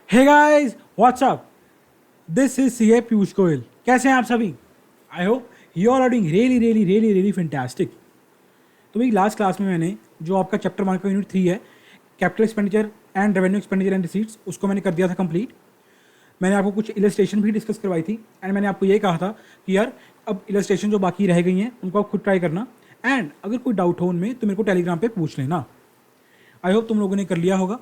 Hey guys what's up, this is C A Piyush Goyal. कैसे हैं आप सभी? I hope you are doing really fantastic. तो भाई लास्ट क्लास में मैंने जो आपका चैप्टर 1 का यूनिट 3 है, capital expenditure and revenue expenditure and receipts, उसको मैंने कर दिया था कंप्लीट। मैंने आपको कुछ इलस्ट्रेशन भी डिस्कस करवाई थी एंड मैंने आपको ये कहा था कि यार अब इलस्ट्रेशन जो बाकी रह गई हैं उनको आप खुद ट्राई करना एंड अगर कोई डाउट हो उनमें तो मेरे को टेलीग्राम पे पूछ लेना। आई होप तुम लोगों ने कर लिया होगा।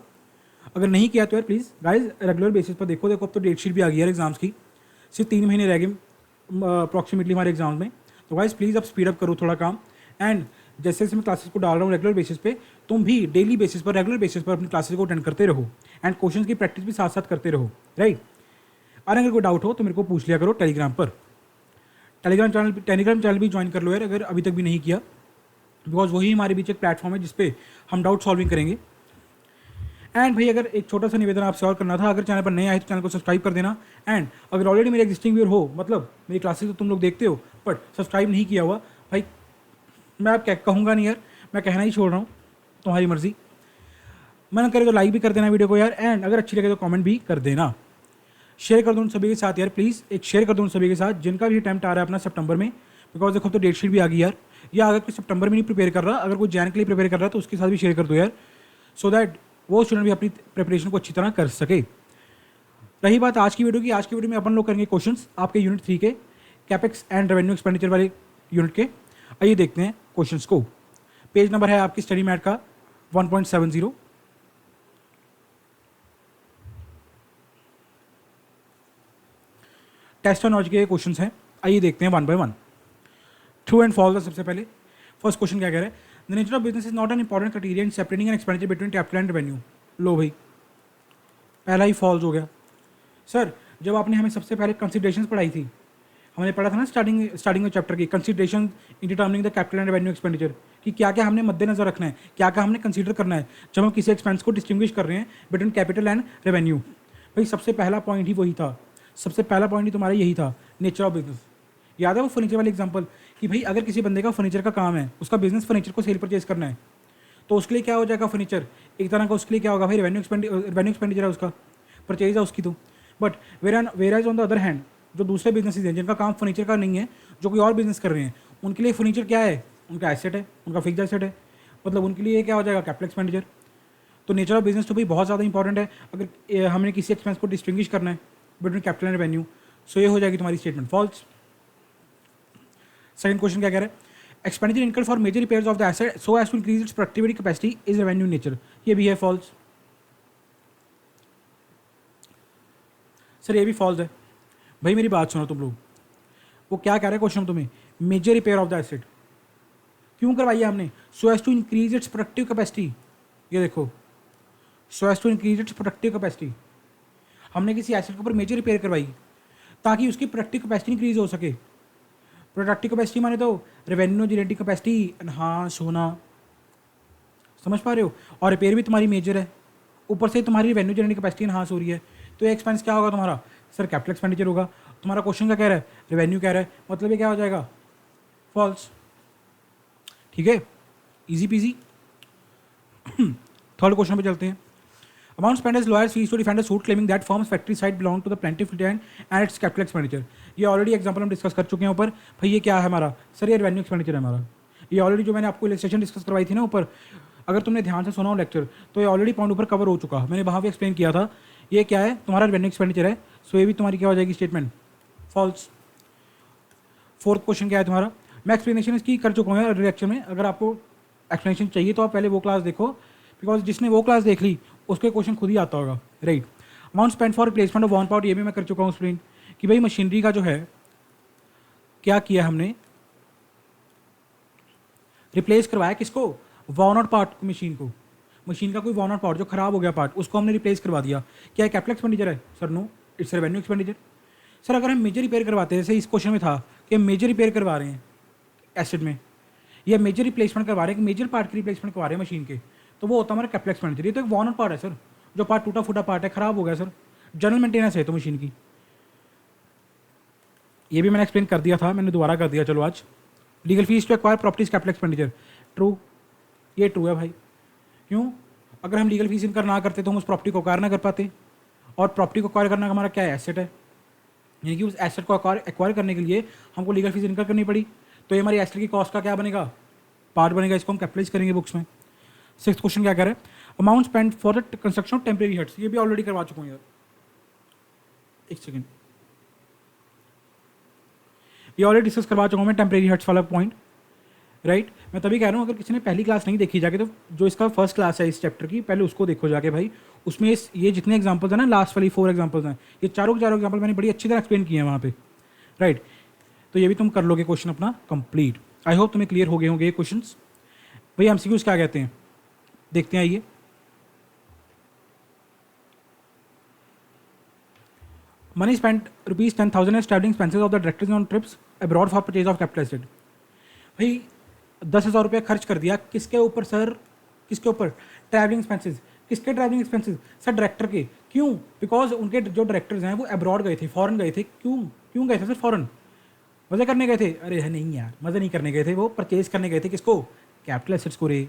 अगर नहीं किया तो यार प्लीज़ गाइज रेगुलर बेसिस पर देखो अब तो डेट शीट भी आ गई है एग्जाम्स की। सिर्फ 3 महीने रह गए अप्रॉक्सीमेटली हमारे एग्जाम में। तो गाइज प्लीज़ अब स्पीड अप करो थोड़ा काम एंड जैसे जैसे मैं क्लासेस को डाल रहा हूँ रेगुलर बेसिस पे, तुम भी डेली बेसिस पर रेगुलर बेसिस पर अपनी क्लासेस को अटेंड करते रहो एंड क्वेश्चन की प्रैक्टिस भी साथ साथ करते रहो, राइट। और अगर कोई डाउट हो तो मेरे को पूछ लिया करो टेलीग्राम पर। टेलीग्राम चैनल भी ज्वाइन कर लो यार अगर अभी तक भी नहीं किया, बिकॉज वही हमारे बीच एक प्लेटफॉर्म है जिसपे हम डाउट सॉल्विंग करेंगे। एंड भाई अगर एक छोटा सा निवेदन आपसे और करना था, अगर चैनल पर नए आए तो चैनल को सब्सक्राइब कर देना एंड अगर ऑलरेडी मेरे एग्जिस्टिंग व्यूअर हो, मतलब मेरी क्लासेस तो तुम लोग देखते हो बट सब्सक्राइब नहीं किया हुआ, भाई मैं आप क्या कहूँगा नहीं यार, मैं कहना ही छोड़ रहा हूँ, तुम्हारी मर्जी। मन करे तो लाइक भी कर देना वीडियो को यार एंड अगर अच्छी लगे तो कमेंट भी कर देना। शेयर कर दो उन सभी के साथ यार, प्लीज़ एक शेयर कर दो उन सभी के साथ जिनका भी अटैम्प्ट आ रहा है अपना सितंबर में, बिकॉज देखो तो डेट शीट भी आ गई यार। या अगर कोई सितंबर में नहीं प्रिपेयर कर रहा, अगर कोई जैन के लिए प्रिपेयर कर रहा है तो उसके साथ भी शेयर कर दो यार, सो दैट वो स्टूडेंट भी अपनी प्रिपरेशन को अच्छी तरह कर सके। रही बात आज की वीडियो की, आज की वीडियो में अपन लोग करेंगे क्वेश्चंस आपके यूनिट 3 के कैपेक्स एंड रेवेन्यू एक्सपेंडिचर वाले यूनिट के। आइए देखते हैं क्वेश्चंस को। पेज नंबर है आपकी स्टडी मैट का 1.70। टेस्ट और नॉलेज के क्वेश्चंस हैं, आइए देखते हैं one by one. True and false. सबसे पहले फर्स्ट क्वेश्चन क्या कह रहा है, the nature of business is not an important criteria in separating an expenditure between capital and revenue. लो भाई, पहला ही फॉल्स हो गया। सर जब आपने हमें सबसे पहले कंसिडरेशंस पढ़ाई थी, हमने पढ़ा था ना स्टार्टिंग चैप्टर की consideration in determining the capital and revenue expenditure, कि क्या क्या हमने मद्देनजर रखना है, क्या क्या हमने कंसीडर करना है जब हम किसी एक्सपेंस को डिस्टिंग्विश कर रहे हैं बिटवीन कैपिटल एंड रेवेन्यू। भाई सबसे पहला पॉइंट ही वही था, सबसे पहला पॉइंट ही तुम्हारा यही था, नेचर ऑफ बिजनेस। याद है वो फर्नीचर वाले एग्जाम्पल कि भाई अगर किसी बंदे का फर्नीचर का काम है, उसका बिजनेस फर्नीचर को सेल परचेज करना है, तो उसके लिए क्या हो जाएगा, फर्नीचर एक तरह का उसके लिए क्या होगा भाई, रेवेन्यू एक्सपेंडिचर है उसका, परचेज है उसकी। तो but varies on the other hand जो दूसरे बिजनेसेस हैं जिनका काम फर्नीचर का नहीं है, जो कोई और बिजनेस कर रहे हैं, उनके लिए फर्नीचर क्या है, उनका एसेट है, उनका फिक्स एसेट है, मतलब उनके लिए क्या हो जाएगा, कैपिटल एक्सपेंडिचर। तो नेचर ऑफ बिजनेस तो भाई बहुत ज़्यादा इंपॉर्टेंट है अगर हमने किसी एक्सपेंस को डिस्टिंग्विश करना है बिटवीन कैपिटल एंड रेवेन्यू। सो ये हो जाएगी तुम्हारी स्टेटमेंट फॉल्स। सेकंड क्वेश्चन क्या कह रहा है, expenditure incurred for major repairs of the asset so as to increase its productivity capacity is revenue nature. ये भी है फॉल्स। सर ये भी फॉल्स है। भाई मेरी बात सुनो तुम लोग, वो क्या कह रहा है क्वेश्चन तुम्हें, major repair of the asset क्यों करवाई है हमने, so as to increase its productive capacity. ये देखो, so as to increase its productive capacity, हमने किसी एसेट के ऊपर मेजर रिपेयर करवाई ताकि उसकी प्रोडक्टिव कैपेसिटी इंक्रीज हो सके। प्रोडक्टिव कैपेसिटी माने तो रेवेन्यू जनरेटिंग कैपेसिटी एनहांस होना, समझ पा रहे हो, और रिपेयर भी तुम्हारी मेजर है, ऊपर से तुम्हारी रेवेन्यू जनरेटिंग कैपेसिटी एनहांस हो रही है, तो ये एक्सपेंस क्या होगा तुम्हारा, सर कैपिटल एक्सपेंडिचर होगा। तुम्हारा क्वेश्चन क्या कह रहा है, रेवेन्यू कह रहा है, मतलब ये क्या हो जाएगा, फॉल्स। ठीक है, इजी पीजी। थर्ड क्वेश्चन पे चलते हैं। Amount spend as lawyers fees to defend a suit claiming that firms factory site belong to the plaintiff land and it's capital expenditure. ये ऑलरेडी एग्जांपल हम डिस्कस कर चुके हैं ऊपर। भाई ये क्या है हमारा, सर ये रेवेन्यू एक्सपेंडिचर है हमारा। ये ऑलरेडी जो मैंने आपको इलस्ट्रेशन डिस्कस करवाई थी ना ऊपर, अगर तुमने ध्यान से सुना हो लेक्चर तो ये ऑलरेडी पॉइंट ऊपर कवर हो चुका है, मैंने वहाँ भी एक्सप्लेन किया था। ये क्या है, तुम्हारा रेवेन्यू एक्सपेंडिचर है, सो ये भी तुम्हारी क्या हो जाएगी स्टेटमेंट, फॉल्स। फोर्थ क्वेश्चन क्या है तुम्हारा, मैं एक्सप्लेनेशन इसकी कर चुका हूँ लेक्चर में, अगर आपको एक्सप्लेनेशन चाहिए तो आप पहले वो क्लास देखो, बिकॉज जिसने वो क्लास देख ली उसके क्वेश्चन खुद ही आता होगा, right. Amount spend for replacement of one part, ये भी मैं कर चुका हूँ एक्सप्लेन कि भाई मशीनरी का जो है क्या किया हमने, रिप्लेस करवाया किसको, वॉन आउट पार्ट मशीन को, मशीन का कोई वॉन आउट पार्ट जो खराब हो गया पार्ट, उसको हमने रिप्लेस करवा दिया। क्या कैपिटल एक्सपेंडिचर है, sir no, it's revenue expenditure. Sir अगर हम मेजर रिपेयर करवाते हैं, जैसे इस क्वेश्चन में था कि हम मेजर रिपेयर करवा रहे हैं एसिड में, या मेजर रिप्लेसमेंट करवा रहे हैं, मेजर पार्ट की रिप्लेसमेंट करवा रहे हैं मशीन के, तो वो होता है हमारा कैपिटल एक्सपेंडिचर। ये तो एक वॉन आउट पार्ट है सर, जो पार्ट टूटा फूटा पार्ट है, खराब हो गया सर, जनरल मेंटेनेंस है तो मशीन की। ये भी मैंने एक्सप्लेन कर दिया था, मैंने दोबारा कर दिया, चलो आज। Legal fees to acquire properties capital expenditure, true, ये ट्रू है भाई। क्यों, अगर हम लीगल फीस इनकर ना करते तो हम उस प्रॉपर्टी को एक्वायर ना कर पाते, और प्रॉपर्टी को एक्वायर करना हमारा क्या है, एसेट है, यानी कि उस एसेट को एक्वायर करने के लिए हमको लीगल फीस इनकर करनी पड़ी, तो ये हमारी एसेट की कॉस्ट का क्या बनेगा, पार्ट बनेगा, इसको हम कैपिटलाइज करेंगे बुक्स में। 6th क्वेश्चन क्या कह रहा है, amount spend for the construction of temporary huts, ये भी ऑलरेडी करवा चुका हूँ यार, एक सेकेंड, ये ऑलरेडी डिस्कस करवा चुका हूँ मैं टेम्परेरी हट्स वाला पॉइंट, राइट। मैं तभी कह रहा हूँ अगर किसी ने पहली क्लास नहीं देखी जाके, तो जो इसका फर्स्ट क्लास है इस चैप्टर की, पहले उसको देखो जाके भाई, उसमें ये जितने एग्जांपल्स हैं ना, लास्ट वाली 4 एग्जांपल्स हैं, ये चारों के चारों एग्जांपल मैंने बड़ी अच्छी तरह एक्सप्लेन किए हैं वहाँ पे, राइट। तो ये भी तुम कर लोगे क्वेश्चन अपना कंप्लीट। आई होप तुम्हें क्लियर हो गए होंगे ये क्वेश्चन। भैया एमसीक्यूज क्या कहते हैं, देखते हैं आइए। Money spent ₹10,000 as traveling expenses of the directors on trips abroad for purchase of capital asset। भाई 10,000 रुपये खर्च कर दिया, किसके ऊपर सर, किसके ऊपर, ट्रैवलिंग एक्सपेंसेस, किसके ट्रैवलिंग एक्सपेंसेस सर, डायरेक्टर के। क्यों, बिकॉज उनके जो डायरेक्टर्स हैं वो अब्रॉड गए थे, फॉरेन गए थे। क्यों गए थे सर फॉरेन, मज़े करने गए थे? अरे नहीं यार, मज़े नहीं करने गए थे, वो परचेज करने गए थे। किसको, कैपिटल एसेट्स को रे।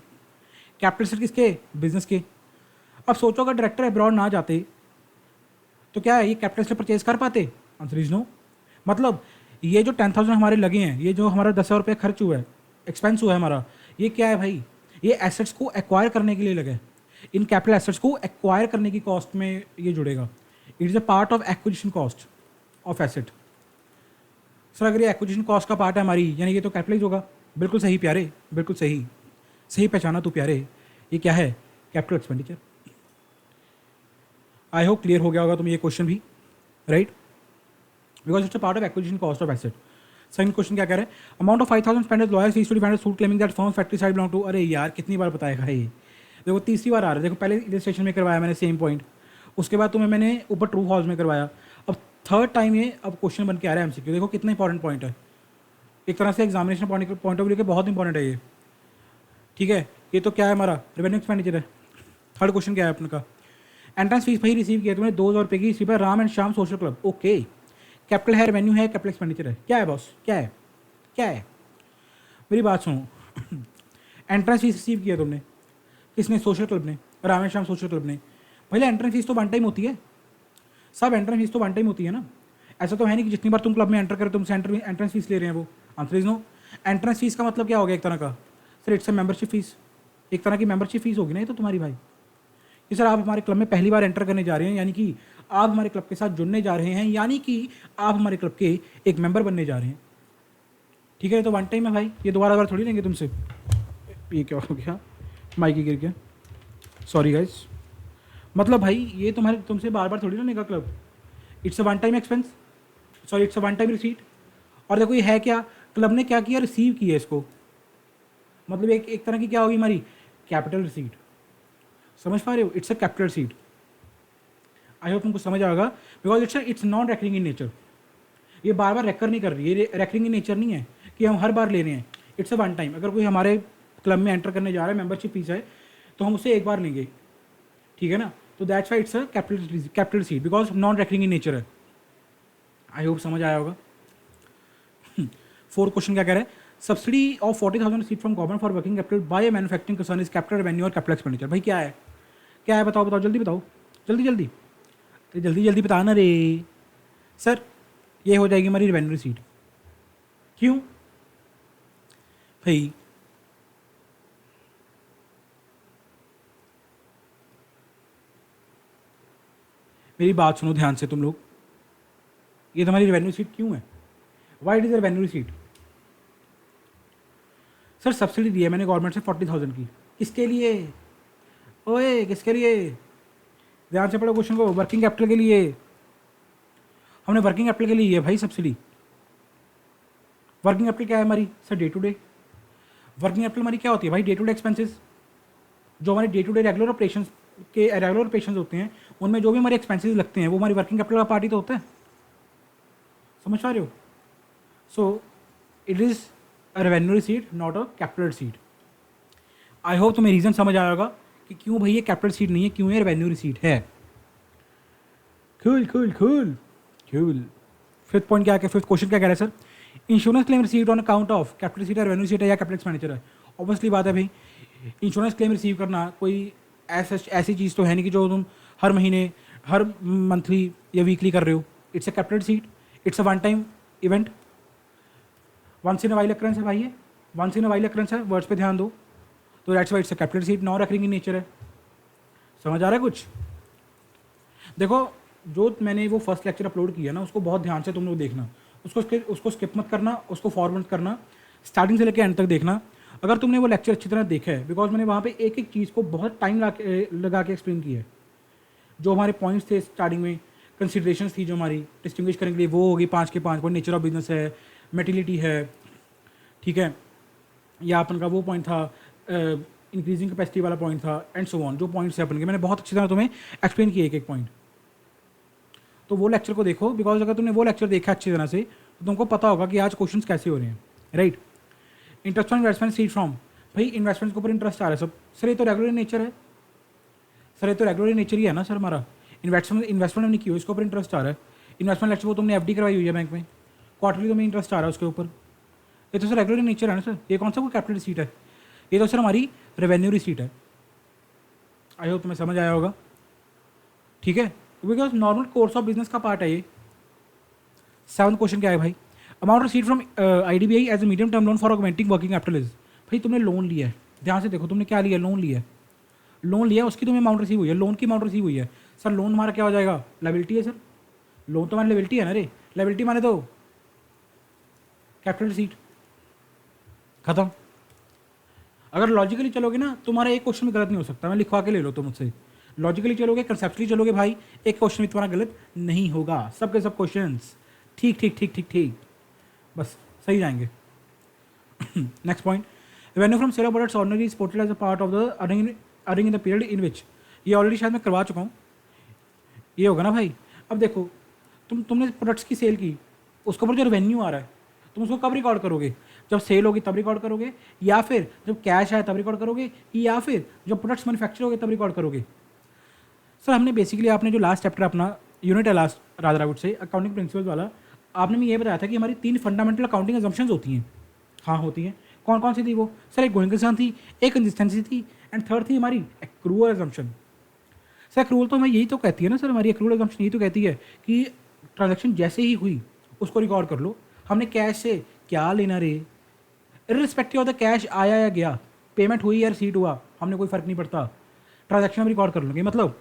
कैपिटल एसेट किसके, बिजनेस के। अब सोचो अगर डायरेक्टर अब्रॉड ना जाते तो क्या है, ये कैपिटल एसेट परचेज कर पाते? Answer is no. मतलब ये जो 10,000 हमारे लगे हैं, ये जो हमारा 10,000 रुपये खर्च हुआ है, एक्सपेंस हुआ है हमारा, ये क्या है भाई, ये एसेट्स को एक्वायर करने के लिए लगे। इन कैपिटल एसेट्स को एक्वायर करने की कॉस्ट में ये जुड़ेगा। It is a part of acquisition cost of asset. Sir अगर ये एक्विजिशन कॉस्ट का पार्ट है हमारी, यानी ये तो कैपिटलाइज होगा। बिल्कुल सही प्यारे, बिल्कुल सही, सही पहचाना तू प्यारे। ये क्या है, capital expenditure. I hope clear हो गया होगा तुम्हें ये क्वेश्चन भी, right, because it's a part of acquisition cost of asset. Second question क्या कह रहे हैं, amount of 5,000 spend as lawyer fees to defend suit claiming that firm factory site belong to. अरे यार कितनी बार बताएगा ये, देखो तीसरी बार आ रहा है। देखो पहले इलस्ट्रेशन में करवाया मैंने सेम पॉइंट, उसके बाद तुम्हें मैंने ऊपर ट्रू फॉल्स में करवाया, अब थर्ड टाइम ये अब क्वेश्चन बन के आ रहा है एमसीक्यू। देखो कितना इंपॉर्टेंट पॉइंट है, एक तरह से एग्जामिनेशन पॉइंट ऑफ व्यू के बहुत इंपॉर्टेंट है ये, ठीक है। ये तो क्या है हमारा, रेवेन्यू एक्सपेंडिचर है। थर्ड क्वेश्चन क्या है अपने का, एंट्रेंस फीस भाई रिसीव किया तुमने 2,000 रुपये की, रिसीव है Ram and Shyam social club. Okay, capital है, रेवेन्यू है, कैपिटल एक्सपेंडिचर है, क्या है बॉस, क्या है, क्या है, मेरी बात सुनो। एंट्रेंस फीस रिसीव किया तुमने, किसने, सोशल क्लब ने, Ram and Shyam social club ने। पहले एंट्रेंस फीस तो वन टाइम होती है, सब एंट्रेंस फीस तो वन टाइम होती है ना। ऐसा तो है नहीं कि जितनी बार तुम क्लब में एंटर करो तुमसे एंट्रेंस फीस ले रहे हैं वो। Answer is no. Entrance fees का मतलब क्या हो गया एक तरह का, sir it's a membership fees, एक तरह की मेंबरशिप फीस होगी ना ये तो तुम्हारी भाई। कि सर आप हमारे क्लब में पहली बार एंटर करने जा रहे हैं, यानी कि आप हमारे क्लब के साथ जुड़ने जा रहे हैं, यानी कि आप हमारे क्लब के एक मेंबर बनने जा रहे हैं, ठीक है। तो वन टाइम है भाई, ये दोबारा बार थोड़ी लेंगे तुमसे। ये क्या हो गया, माइक ही गिर गया, सॉरी गाइस। मतलब भाई ये तुम्हारे तुमसे बार बार थोड़ी लेने का club, it's a one time expense, sorry it's a one time receipt. और देखो ये है क्या, क्लब ने क्या किया, रिसीव किया इसको, मतलब एक तरह की क्या होगी हमारी, कैपिटल रिसीट। समझ पा रहे हो, it's a capital seat. I hope तुमको समझ आएगा, because it's non recurring in nature. ये बार बार रेकर नहीं कर रही, ये रेकरिंग इन नेचर नहीं है कि हम हर बार ले रहे हैं। इट्स अ वन टाइम, अगर कोई हमारे क्लब में एंटर करने जा रहा है, मेंबरशिप फीस है, तो हम उसे एक बार लेंगे, ठीक है ना। तो that's why it's a capital receipt, because non recurring in nature है। आई होप समझ आया होगा। 4th क्वेश्चन क्या कह रहा है, subsidy of 40,000 seat from government for working capital by manufacturing concern is capital revenue और कैपिटल एक्सपेंडिचर। भाई क्या है, क्या है, बताओ बताओ जल्दी बताओ, जल्दी जल्दी, तो जल्दी जल्दी बताना रे। सर ये हो जाएगी हमारी रेवेन्यू रिसीट। क्यों भाई, मेरी बात सुनो ध्यान से तुम लोग, ये तुम्हारी रेवेन्यू रिसीट क्यों है, why it is revenue receipt. Sir subsidy दी है मैंने गवर्नमेंट से 40,000 की, किसके लिए, ओए किसके लिए, ध्यान से पढ़ो क्वेश्चन को। वर्किंग कैपिटल के लिए, हमने वर्किंग कैपिटल के लिए है भाई सब्सिडी। वर्किंग कैपिटल क्या है हमारी, sir day to day. Working capital हमारी क्या होती है भाई, डे टू डे एक्सपेंसेस, जो हमारे day to day regular operations के रेगुलर ऑपरेशंस होते हैं, उनमें जो भी हमारे एक्सपेंसेस लगते हैं वो हमारी वर्किंग कैपिटल का पार्ट ही तो होता है। समझ पा रहे हो, so it is a revenue receipt not a capital receipt. I hope तुम्हें रीज़न समझ आया होगा कि क्यों भाई ये कैपिटल रिसीट नहीं है, क्यों ये रेवेन्यू रिसीट है। Cool cool cool cool. 5th point क्या है, 5th क्वेश्चन क्या कह रहा है sir, insurance claim received on account of capital receipt है, रेवेन्यू रिसीट है या कैपिटल एक्सपेंडिचर है। ऑब्वियसली बात है भाई, इंश्योरेंस क्लेम रिसीव करना कोई ऐसी चीज़ तो है नहीं कि जो तुम हर महीने हर मंथली या वीकली कर रहे हो, it's a capital receipt, it's a one time event, once in a while occurs है भाई, ये once in a while occurs है, वर्ड्स पे ध्यान दो, तो that's why it's a capital receipt, non recurring in nature है। समझ आ रहा है कुछ? देखो, जो मैंने वो फर्स्ट लेक्चर अपलोड किया ना, उसको बहुत ध्यान से तुम लोग देखना, उसको स्किप मत करना, उसको फॉरवर्ड करना, स्टार्टिंग से लेकर एंड तक देखना। अगर तुमने वो लेक्चर अच्छी तरह देखा है, बिकॉज मैंने वहाँ पे एक एक चीज़ को बहुत टाइम लगा के एक्सप्लेन किया है। जो हमारे पॉइंट्स थे स्टार्टिंग में, कंसिडरेशंस थी जो हमारी डिस्टिंग्विश करने के लिए, वो होगी 5 के 5 पॉइंट, नेचर ऑफ बिजनेस है, मेटिलिटी है, ठीक है, या अपन का वो पॉइंट था इंक्रीजिंग कैपेसिटी वाला पॉइंट था, एंड सो ऑन। जो पॉइंट्स है अपन के, मैंने बहुत अच्छी तरह तुम्हें एक्सप्लेन किया एक एक पॉइंट। तो वो लेक्चर को देखो, बिकॉज अगर तुमने वो लेक्चर देखा अच्छी तरह से तो तुमको पता होगा कि आज क्वेश्चन कैसे हो रहे हैं, right. Interest on investment seed from, भाई इन्वेस्टमेंट के ऊपर इंटरेस्ट आ रहा है सब, सर ये तो रेगुलर नेचर है, सर ये तो रेगुलर नेचर ही है ना सर हमारा, इन्वेस्टमेंट हमने की हो, इसके ऊपर इंटरेस्ट आ रहा है। इन्वेस्टमेंट लेक्चर वो तुमने एफडी करवाई हुई है बैंक में, क्वार्टरली तुम्हें इंटरेस्ट आ रहा है उसके ऊपर, ये तो सर रेगुलर नेचर है ना सर। ये कौन सा कोई कैपिटल सीट है, ये तो सर हमारी रेवेन्यू रिसीट है। आई होप तुम्हें समझ आया होगा, ठीक है, because normal course of business का पार्ट है ये। 7th क्वेश्चन क्या है भाई, amount receive from IDBI as a medium term loan for augmenting working capital is, भाई तुमने लोन लिया है, ध्यान से देखो तुमने क्या लिया, लोन लिया है, लोन लिया है, उसकी तुम्हें अमाउंट रिसीव हुई है, लोन की अमाउंट रिसीव हुई है। सर लोन हमारा क्या हो जाएगा, लाइबिलिटी है सर, लोन तो हमारी लाइबिलिटी है ना रे, लाइबिलिटी माने तो कैपिटल सीट, खत्म। अगर लॉजिकली चलोगे ना, तुम्हारा एक क्वेश्चन भी गलत नहीं हो सकता, मैं लिखवा के ले लो तो मुझसे, लॉजिकली चलोगे, कंसेप्चुअली चलोगे भाई, एक क्वेश्चन भी तुम्हारा गलत नहीं होगा, सबके सब क्वेश्चंस ठीक ठीक ठीक ठीक ठीक, बस सही जाएंगे। Next point, revenue from sale of products ordinary is reported as a part of the earning in the period in which, ये ऑलरेडी शायद मैं करवा चुका हूँ, ये होगा ना भाई। अब देखो, तुमने प्रोडक्ट्स की सेल की, उसके ऊपर जो रेवेन्यू आ रहा है, तुम उसको कब रिकॉर्ड करोगे, जब सेल होगी तब रिकॉर्ड करोगे, या फिर जब कैश आए तब रिकॉर्ड करोगे, या फिर जब प्रोडक्ट्स मैन्युफैक्चर हो गए तब रिकॉर्ड करोगे। सर हमने बेसिकली, आपने जो लास्ट चैप्टर अपना यूनिट है last rather I would say accounting principles वाला, आपने में ये बताया था कि हमारी 3 फंडामेंटल अकाउंटिंग अजम्पशंस होती हैं। हाँ होती हैं, कौन कौन सी थी वो सर, एक गोइंग कंसर्न थी, एक कंसिस्टेंसी थी, एंड थर्ड थी हमारी एक्रूअल अजम्पशन। सर एक्रूअल तो हमें यही तो कहती है ना सर, हमारी एक्रूअल अजम्पशन यही तो कहती है कि ट्रांजेक्शन जैसे ही हुई उसको रिकॉर्ड कर लो, हमने कैश से क्या लेना रे, इररिस्पेक्टिव ऑफ द कैश आया या गया, पेमेंट हुई या रिसीट हुआ, हमने कोई फर्क नहीं पड़ता, ट्रांजेक्शन हम रिकॉर्ड कर लेंगे। मतलब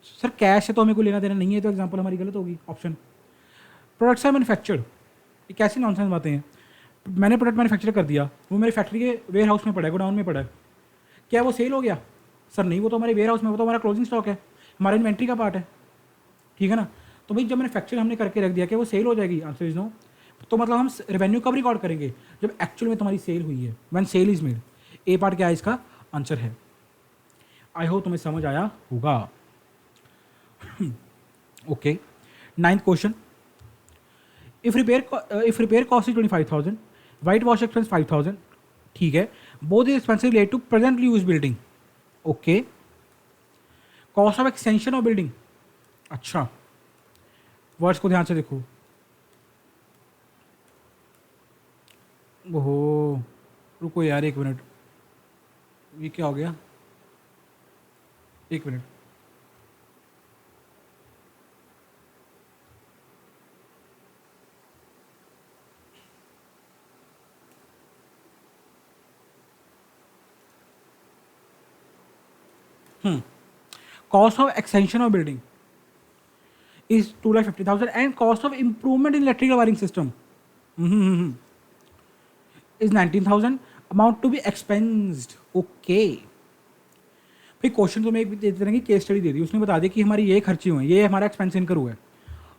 सर कैश से तो हमें कोई लेना देना नहीं है, तो एग्जांपल हमारी गलत होगी ऑप्शन। प्रोडक्ट्स आर मैन्युफैक्चर्ड, ये कैसी नॉनसेंस बातें हैं, मैंने प्रोडक्ट मैन्युफैक्चर कर दिया, वो मेरी फैक्ट्री के वेयर हाउस में पड़ा है, गोडाउन में पड़ा है, क्या वो सेल हो गया, सर नहीं, वो तो हमारे वेयर हाउस में, वो तो हमारा क्लोजिंग स्टॉक है, हमारा इन्वेंट्री का पार्ट है, ठीक है ना। तो भाई जब मैन्युफैक्चर हमने करके रख दिया, क्या वो सेल हो जाएगी, आंसर इज नो। तो मतलब हम रेवेन्यू कब रिकॉर्ड करेंगे, जब एक्चुअल में तुम्हारी सेल हुई है, when sale is made, a part क्या है इसका आंसर है। आई होप तुम्हें समझ आया होगा। Okay, 9th question, if repair cost is 25,000, white wash expense 5,000, ठीक है, both is expensive related to presently use building, okay, cost of extension of building, अच्छा वर्ड्स को ध्यान से देखो, ओहो रुको यार 1 मिनट, ये क्या हो गया, 1 minute, cost of extension of building is 2,50,000 and cost of improvement in electrical wiring system is 19,000, amount to be expensed, okay। भाई क्वेश्चन तुम्हें एक दे तरह की केस स्टडी दे दी, उसने बता दिया कि हमारी ये खर्चे हुए हैं, ये हमारा एक्सपेंस इनकर हुआ है।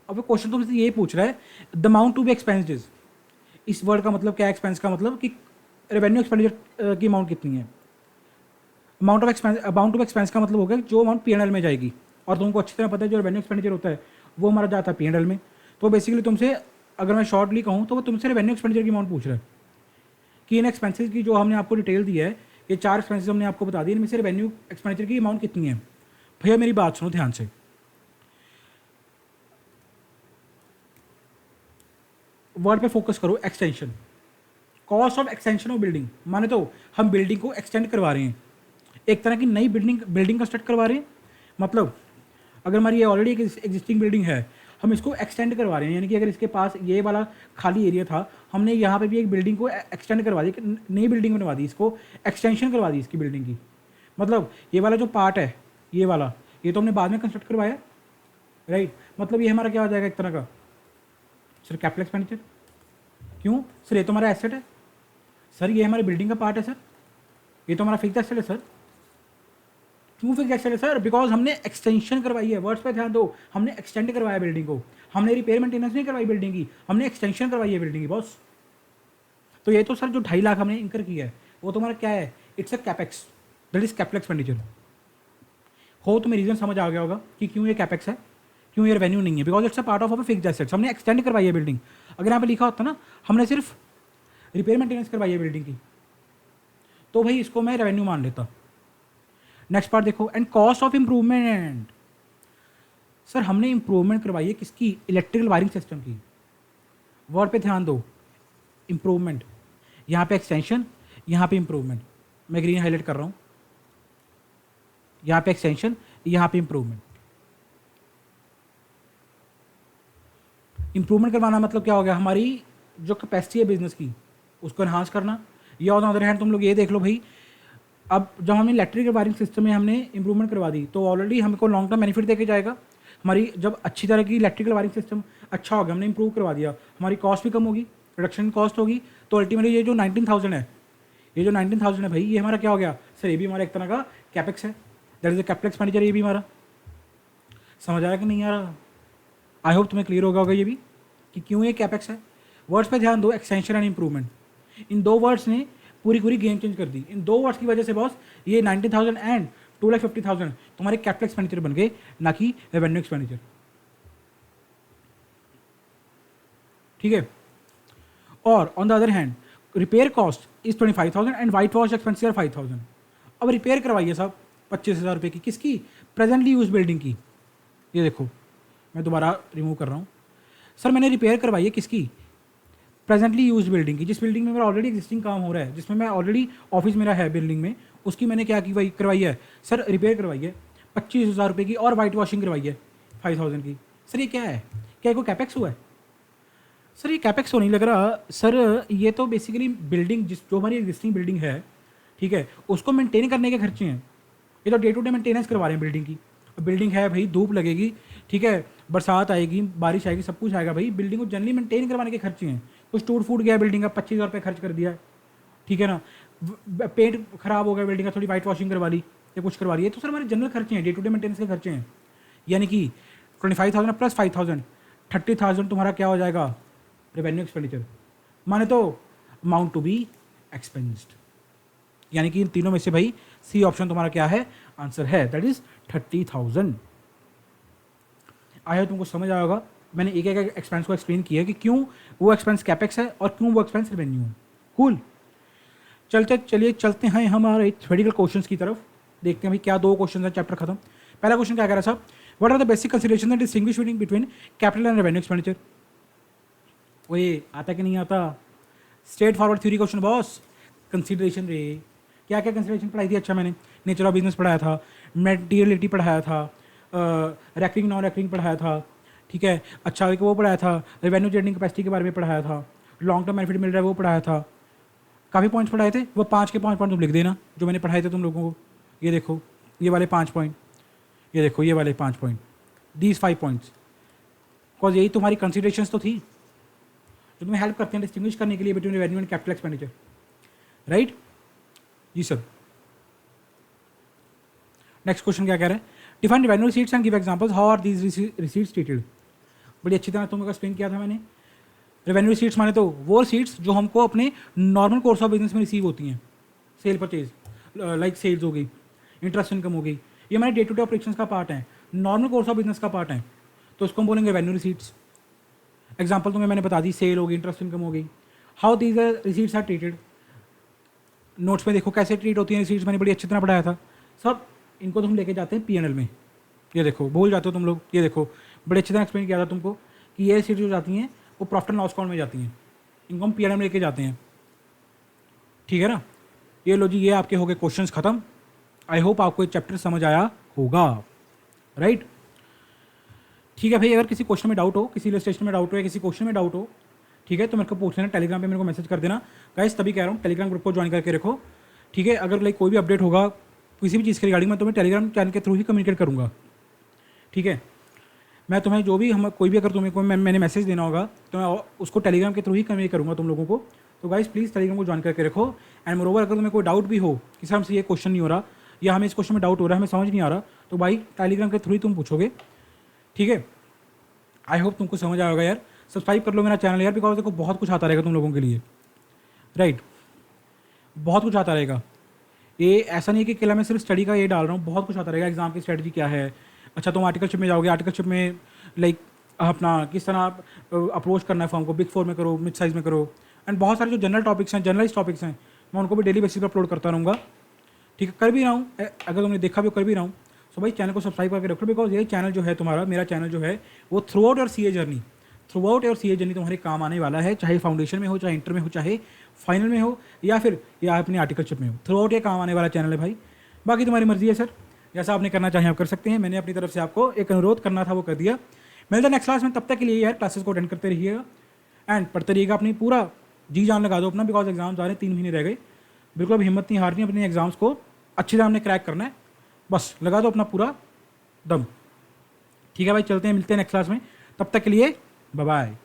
अब क्वेश्चन तुमसे ये पूछ रहा है the amount to be expensed is, इस वर्ड का मतलब क्या है, एक्सपेंस का मतलब कि रेवेन्यू एक्सपेंडिचर की अमाउंट कितनी है, अमाउंट ऑफ एक्सपेंस का मतलब होगा जो अमाउंट P&L में जाएगी, और तुमको अच्छी तरह पता है जो रेवेन्यू एक्सपेंडिचर होता है वो हमारा जाता है P&L में। तो बेसिकली तुमसे, अगर मैं शॉर्टली कहूँ तो वो तुमसे रेवेन्यू एक्सपेंडिचर की अमाउंट पूछ रहा है कि इन एक्सपेंसेस की जो हमने आपको डिटेल दी है, ये 4 एक्सपेंसेस हमने आपको बता दी, इनमें से रेवेन्यू एक्सपेंडिचर की अमाउंट कितनी है। भैया मेरी बात सुनो ध्यान से, वर्ड पे फोकस करो, extension, cost of extension of building, माने तो हम बिल्डिंग को एक्सटेंड करवा रहे हैं, एक तरह की नई बिल्डिंग कंस्ट्रक्ट करवा रहे हैं। मतलब अगर हमारी ये ऑलरेडी एक एग्जिस्टिंग बिल्डिंग है, हम इसको एक्सटेंड करवा रहे हैं, यानी कि अगर इसके पास ये वाला खाली एरिया था, हमने यहाँ पे भी एक बिल्डिंग को एक्सटेंड करवा दी, नई बिल्डिंग बनवा दी, इसको एक्सटेंशन करवा दी इसकी बिल्डिंग की। मतलब ये वाला जो पार्ट है, ये वाला, ये तो हमने बाद में कंस्ट्रक्ट करवाया, राइट। मतलब ये हमारा क्या हो जाएगा एक तरह का सर कैपिटल एक्सपेंडिचर। क्यों सर? ये तो हमारा एसेट है सर, ये हमारी बिल्डिंग का पार्ट है सर, ये तो हमारा फिक्स एसेट है सर। क्यों फिक्स एसेट है सर? बिकॉज हमने एक्सटेंशन करवाई है। वर्ड्स पे ध्यान दो, हमने एक्सटेंड करवाया बिल्डिंग को, हमने रिपेयर मेंटेनेंस नहीं करवाई बिल्डिंग की, हमने एक्सटेंशन करवाई है बिल्डिंग की बॉस। तो ये तो सर जो 2.5 लाख हमने इंकर किया है वो तुम्हारा क्या है? It's a capex, that is capital expenditure. हो तुम्हें रीजन समझ आ गया होगा कि क्यों ये कैपेक्स है, क्यों ये रेवेन्यू नहीं है, because it's a part of a fixed assets. हमने एक्सटेंड करवाई है बिल्डिंग। अगर यहाँ पे लिखा होता ना हमने सिर्फ रिपेयर मेंटेनेंस करवाई है बिल्डिंग की, तो भाई इसको मैं रेवेन्यू मान लेता। नेक्स्ट पार्ट देखो, and cost of improvement. Sir हमने इंप्रूवमेंट करवाई है किसकी? इलेक्ट्रिकल वायरिंग सिस्टम की। वर्ड पे ध्यान दो, इंप्रूवमेंट, यहाँ पे एक्सटेंशन, यहाँ पे इंप्रूवमेंट। मैं ग्रीन हाईलाइट कर रहा हूँ, यहाँ पे एक्सटेंशन, यहाँ पे इंप्रूवमेंट। इंप्रूवमेंट करवाना मतलब क्या हो गया? हमारी जो कैपेसिटी है बिजनेस की उसको एनहांस करना। या ऑन अदर हैंड तुम लोग ये देख लो भाई, अब जब हमने इलेक्ट्रिकल वायरिंग सिस्टम में हमने इंप्रूवमेंट करवा दी तो ऑलरेडी हमको लॉन्ग टर्म बेनिफिट देके जाएगा। हमारी जब अच्छी तरह की इलेक्ट्रिकल वायरिंग सिस्टम अच्छा हो गया, हमने इंप्रूव करवा दिया, हमारी कॉस्ट भी कम होगी, प्रोडक्शन कॉस्ट होगी। तो अल्टीमेटली ये जो 19,000 है, ये जो 19,000 है भाई, ये हमारा क्या हो गया सर? ये भी हमारा एक तरह का कैपेक्स है, that is the capital expenditure. ये भी हमारा समझ आया कि नहीं आ रहा? आई होप तुम्हें क्लियर होगा ये भी कि क्यों ये कैपेक्स है। वर्ड्स पे ध्यान दो, एक्सटेंशन एंड इंप्रूवमेंट। इन दो वर्ड्स ने पूरी पूरी गेम चेंज कर दी। इन दो वर्ड्स की वजह से बॉस ये 19,000 एंड 2,50,000 तुम्हारे कैपिटल एक्सपेंडिचर बन गए, ना कि रेवेन्यू एक्सपेंडिचर। ठीक है। और on the other hand repair cost is 25,000 and white wash expenses are 5,000। अब रिपेयर करवाइए साहब 25,000 रुपये की, किसकी? प्रेजेंटली यूज बिल्डिंग की। ये देखो मैं दोबारा रिमूव कर रहा हूँ। सर मैंने रिपेयर करवाई है किसकी? प्रेजेंटली यूज बिल्डिंग की। जिस बिल्डिंग में मेरा ऑलरेडी एग्जिस्टिंग काम हो रहा है, जिसमें मैं ऑलरेडी ऑफिस मेरा है बिल्डिंग में, उसकी मैंने क्या की भाई करवाई है सर? रिपेयर करवाई है 25,000 रुपये की, और वाइट वॉशिंग करवाई है 5,000 की। सर ये क्या है? क्या कोई कैपेक्स हुआ है? सर ये कैपेक्स हो नहीं लग रहा सर। ये तो बेसिकली बिल्डिंग जो हमारी एग्जिस्टिंग बिल्डिंग है, ठीक है, उसको मेंटेन करने के खर्चे हैं। ये तो डे टू डे मेंटेनेंस करवा रहे हैं बिल्डिंग की। बिल्डिंग है भाई, धूप लगेगी, ठीक है, बरसात आएगी, बारिश आएगी, सब कुछ आएगा भाई। बिल्डिंग को जनरली मेंटेन करवाने के खर्चे हैं। कुछ टूट फूट गया बिल्डिंग का, 25,000 रुपये खर्च कर दिया है, ठीक है ना। पेंट खराब हो गया बिल्डिंग का, थोड़ी वाइट वॉशिंग करवा ली या कुछ करवा ली है, तो सर हमारे जनरल खर्चे हैं, डे टू डे मेंटेनेंस के खर्चे हैं। यानी कि 25,000 प्लस 5,000, 30,000 तुम्हारा क्या हो जाएगा? Revenue expenditure. माने तो अमाउंट टू बी एक्सपेंस्ड। यानी कि इन तीनों में से भाई सी ऑप्शन तुम्हारा क्या है? आंसर है, दैट इज 30,000। आया तुमको समझ आया होगा। मैंने एक एक एक्सपेंस को एक्सप्लेन किया कि क्यों वो एक्सपेंस कैपेक्स है और क्यों वो एक्सपेंस रेवेन्यू है। कूल। चलिए चलते हैं हमारे थ्योरेटिकल क्वेश्चंस की तरफ। देखते हैं भाई क्या दो क्वेश्चन है, चैप्टर खत्म। पहला क्वेश्चन क्या कह रहा था? What are the basic consideration that distinguish between capital and revenue expenditure? वो ये आता कि नहीं आता? Straight forward theory question boss. Consideration रे, क्या क्या कंसीडरेशन पढ़ाई थी? अच्छा मैंने नेचर ऑफ बिजनेस पढ़ाया था, मेटीरियलिटी पढ़ाया था, रैकिंग नॉन रैकिंग पढ़ाया था, ठीक है। अच्छा एक वो पढ़ाया था, रेवेन्यू जनरेटिंग कैपेसिटी के बारे में पढ़ाया था, लॉन्ग टर्म बेनिफिट मिल रहा है वो पढ़ाया था। काफ़ी पॉइंट्स पढ़ाए थे, वो 5 के 5 पॉइंट तुम लिख देना जो मैंने पढ़ाए थे तुम लोगों को। ये देखो ये वाले 5 पॉइंट, ये देखो ये वाले 5 पॉइंट, दीज 5 पॉइंट्स, बिकॉज यही तुम्हारी कंसिडरेशंस तो थी जो तुम्हें हेल्प करते हैं डिस्टिंग्विश करने के लिए between revenue and capital expenditure, right? जी सर। नेक्स्ट क्वेश्चन क्या कह रहा है? Define revenue receipts and give examples, how are these receipts treated? बड़ी अच्छी तरह तुमको एक्सप्लेन किया था मैंने। रेवेन्यू रिसीट्स माने तो वो रिसीट्स जो हमको अपने नॉर्मल कोर्स ऑफ बिजनेस में रिसीव होती हैं, सेल परचेज, लाइक सेल्स हो गई, इंटरेस्ट इनकम हो गई, ये हमारे डे टू डे ऑपरेशन का पार्ट है, नॉर्मल कोर्स ऑफ बिजनेस का पार्ट है, तो उसको हम बोलेंगे रेवेन्यू रिसीट्स। एग्जाम्पल तुम्हें मैंने बता दी, सेल हो गई, इंटरेस्ट इनकम हो गई। How these receipts are treated? Notes में देखो कैसे ट्रीट होती हैं रिसीट्स, मैंने बड़ी अच्छी तरह पढ़ाया था सब। इनको तो हम लेके जाते हैं P&L में। ये देखो भूल जाते हो तुम लोग, ये देखो बड़े अच्छी तरह एक्सप्लेन किया था तुमको कि ये रिसीट्स जो जाती हैं वो प्रॉफिट एंड लॉस अकाउंट में जाती हैं, इनको हम P&L में लेके जाते हैं, ठीक है ना। ये लो जी, ये आपके हो गए क्वेश्चंस खत्म। आई होप आपको ये चैप्टर समझ आया होगा, राइट? ठीक है भाई, अगर किसी क्वेश्चन में डाउट हो, किसी इलस्ट्रेशन में डाउट हो या किसी क्वेश्चन में डाउट हो, ठीक है, तो मेरे को पूछ लेना, टेलीग्राम पे मेरे को मैसेज कर देना। गाइस तभी कह रहा हूँ टेलीग्राम ग्रुप को ज्वाइन करके रखो, ठीक है। अगर लाइक कोई भी अपडेट होगा किसी भी चीज़ के रिगार्डिंग, मैं तुम्हें टेलीग्राम चैनल के थ्रू ही कम्युनिकेट करूँगा, ठीक है। मैं तुम्हें जो भी हम कोई भी अगर तुम्हें कोई मैंने मैसेज देना होगा तो मैं उसको टेलीग्राम के थ्रू ही कम्युनिकेट करूँगा तुम लोगों को। तो गाइस प्लीज़ टेलीग्राम को ज्वाइन करके रखो। एंड मोरोवर अगर तुम्हें कोई डाउट भी हो कि सर हमसे ये क्वेश्चन नहीं हो रहा या हमें इस क्वेश्चन में डाउट हो रहा है, हमें समझ नहीं आ रहा, तो भाई टेलीग्राम के थ्रू ही तुम पूछोगे, ठीक है। आई होप तुमको समझ आएगा यार। सब्सक्राइब कर लो मेरा चैनल यार, बिकॉज देखो बहुत कुछ आता रहेगा तुम लोगों के लिए, राइट, बहुत कुछ आता रहेगा। ये ऐसा नहीं है कि केवल मैं सिर्फ स्टडी का ये डाल रहा हूँ, बहुत कुछ आता रहेगा। एग्जाम की स्ट्रेटजी क्या है, अच्छा तुम आर्टिकलशिप में जाओगे, आर्टिकलशिप में लाइक अपना किस तरह अप्रोच करना है फॉर्म को, बिग 4 में करो, मिड साइज में करो, एंड बहुत सारे जो जनरल टॉपिक्स हैं, जनरलाइज टॉपिक्स हैं, मैं उनको भी डेली बेसिस पर अपलोड करता रहूँगा, ठीक है। कर भी रहा हूँ, अगर तुमने देखा भी कर भी रहा हूँ। सो भाई चैनल को सब्सक्राइब करके रखो, बिकॉज ये चैनल जो है तुम्हारा, मेरा चैनल जो है वो throughout your C A journey, throughout your C A journey तुम्हारे काम आने वाला है, चाहे फाउंडेशन में हो, चाहे इंटर में हो, चाहे फाइनल में हो, या फिर या अपनी आर्टिकलशिप में हो, थ्रू आउट ये काम आने वाला चैनल है भाई। बाकी तुम्हारी मर्जी है सर, जैसा आपने करना चाहे आप कर सकते हैं। मैंने अपनी तरफ से आपको एक अनुरोध करना था वो कर दिया। मिलता है नेक्स्ट क्लास में, तब तक के लिए यार क्लासेस को अटेंड करते रहिएगा एंड पढ़ते रहिएगा, अपनी पूरा जी जान लगा दो अपना, बिकॉज एग्जाम्स आ रहे हैं, 3 महीने रह गए। बिल्कुल अब हिम्मत नहीं हारनी, अपने एग्जाम्स को अच्छी तरह हमने क्रैक करना है, बस लगा दो अपना पूरा दम, ठीक है भाई। चलते हैं, मिलते हैं नेक्स्ट क्लास में, तब तक के लिए बाय बाय।